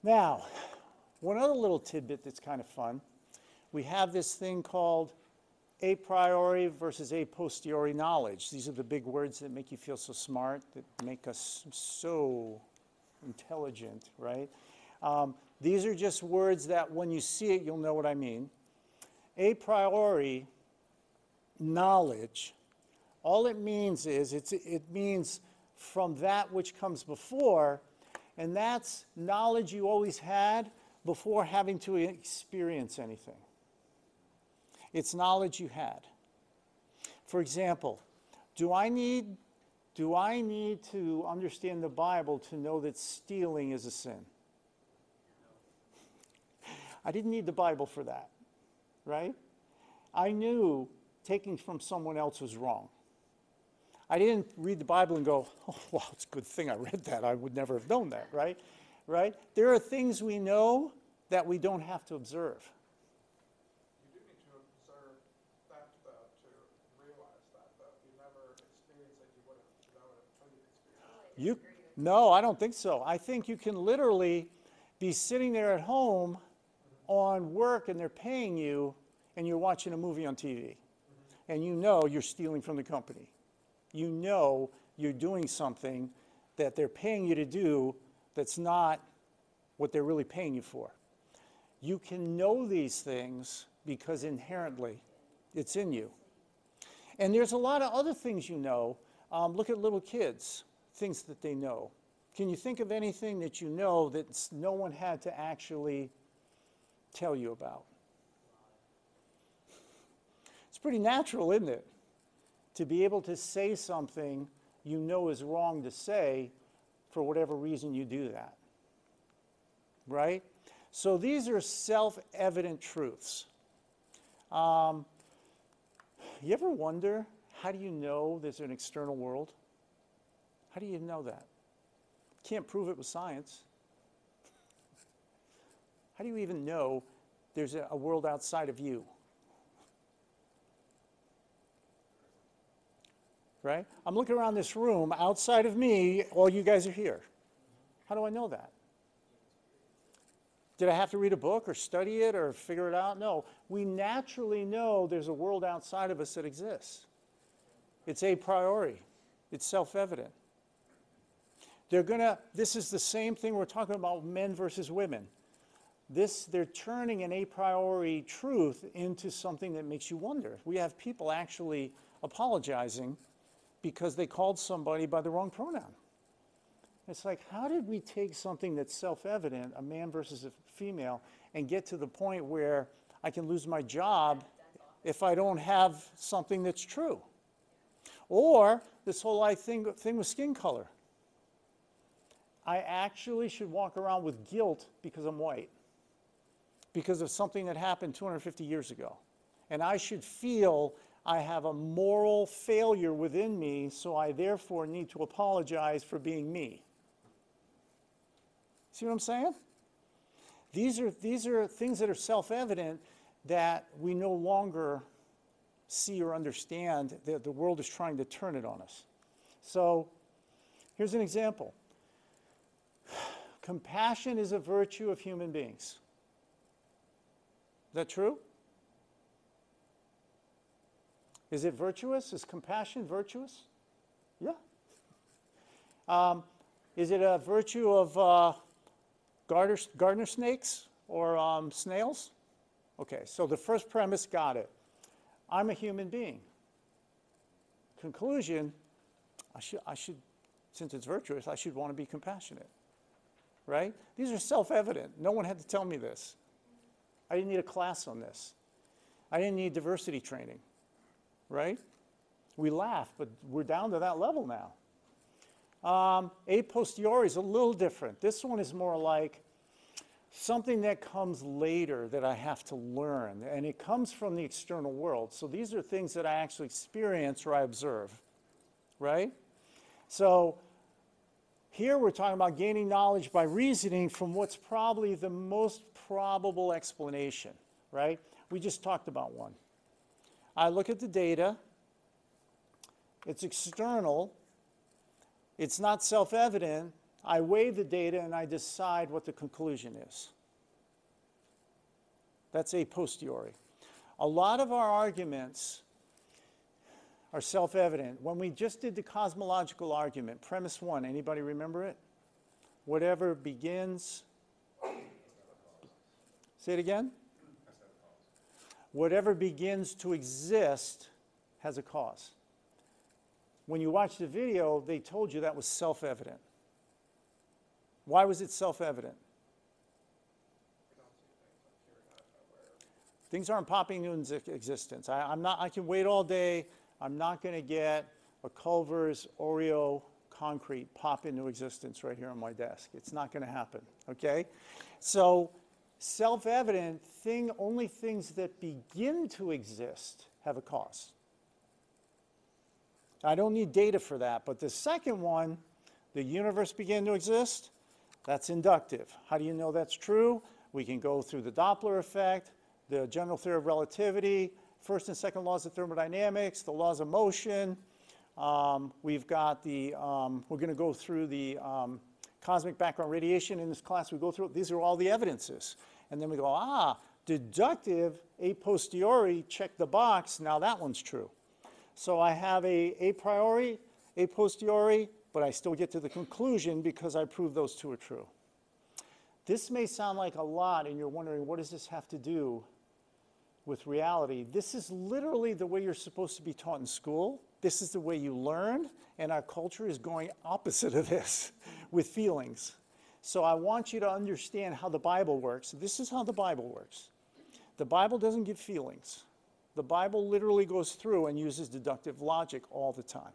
Now, one other little tidbit that's kind of fun. We have this thing called a priori versus a posteriori knowledge. These are the big words that make you feel so smart, that make us so intelligent, right? These are just words that when you see it, you'll know what I mean. A priori knowledge, all it means is, it means from that which comes before, and that's knowledge you always had before having to experience anything. It's knowledge you had. For example, do I need to understand the Bible to know that stealing is a sin? I didn't need the Bible for that, right? I knew taking from someone else was wrong. I didn't read the Bible and go, oh, well, it's a good thing I read that. I would never have known that, right? Right? There are things we know that we don't have to observe. You do need to observe that, though, to realize that, though. If you never experienced it, you wouldn't know it until you experience it. No, I don't think so. I think you can literally be sitting there at home on work and they're paying you and you're watching a movie on TV. And you know you're stealing from the company. You know you're doing something that they're paying you to do that's not what they're really paying you for. You can know these things because inherently it's in you. And there's a lot of other things you know. Look at little kids, things that they know. Can you think of anything that you know that no one had to actually tell you about? It's pretty natural, isn't it? To be able to say something you know is wrong to say for whatever reason you do that. Right? So these are self-evident truths. You ever wonder, how do you know there's an external world? How do you know that? Can't prove it with science. How do you even know there's a world outside of you? Right? I'm looking around this room. Outside of me, all you guys are here. How do I know that? Did I have to read a book or study it or figure it out? No. We naturally know there's a world outside of us that exists. It's a priori. It's self-evident. This is the same thing we're talking about men versus women. They're turning an a priori truth into something that makes you wonder. We have people actually apologizing because they called somebody by the wrong pronoun. It's like, how did we take something that's self-evident, a man versus a female, and get to the point where I can lose my job if I don't have something that's true? Or this whole thing with skin color. I actually should walk around with guilt because I'm white, because of something that happened 250 years ago. And I should feel I have a moral failure within me, so I therefore need to apologize for being me. See what I'm saying? These are things that are self-evident that we no longer see or understand. The world is trying to turn it on us. So here's an example. Compassion is a virtue of human beings. Is that true? Is it virtuous? Is compassion virtuous? Yeah. Is it a virtue of garter snakes or snails? Okay, so the first premise, got it. I'm a human being. Conclusion, I should, since it's virtuous, I should want to be compassionate. Right? These are self-evident. No one had to tell me this. I didn't need a class on this. I didn't need diversity training. Right? We laugh, but we're down to that level now. A posteriori is a little different. This one is more like something that comes later that I have to learn, and it comes from the external world. So these are things that I actually experience or I observe. Right? So here we're talking about gaining knowledge by reasoning from what's probably the most probable explanation. Right? We just talked about one. I look at the data, it's external, it's not self-evident, I weigh the data and I decide what the conclusion is. That's a posteriori. A lot of our arguments are self-evident. When we just did the cosmological argument, premise one, anybody remember it? Whatever begins, say it again? Whatever begins to exist has a cause. When you watch the video, they told you that was self-evident. Why was it self-evident? Things aren't popping into existence. I can wait all day. I'm not going to get a Culver's Oreo concrete pop into existence right here on my desk. It's not going to happen, okay? So self-evident, only things that begin to exist have a cause. I don't need data for that, but the second one, the universe began to exist, that's inductive. How do you know that's true? We can go through the Doppler effect, the general theory of relativity, first and second laws of thermodynamics, the laws of motion. We've got the, we're going to go through the cosmic background radiation in this class. We go through, these are all the evidences. And then we go, deductive, a posteriori, check the box, now that one's true. So I have a priori, a posteriori, but I still get to the conclusion because I proved those two are true. This may sound like a lot, and you're wondering, what does this have to do with reality? This is literally the way you're supposed to be taught in school. This is the way you learn, and our culture is going opposite of this with feelings. So I want you to understand how the Bible works. This is how the Bible works. The Bible doesn't give feelings. The Bible literally goes through and uses deductive logic all the time.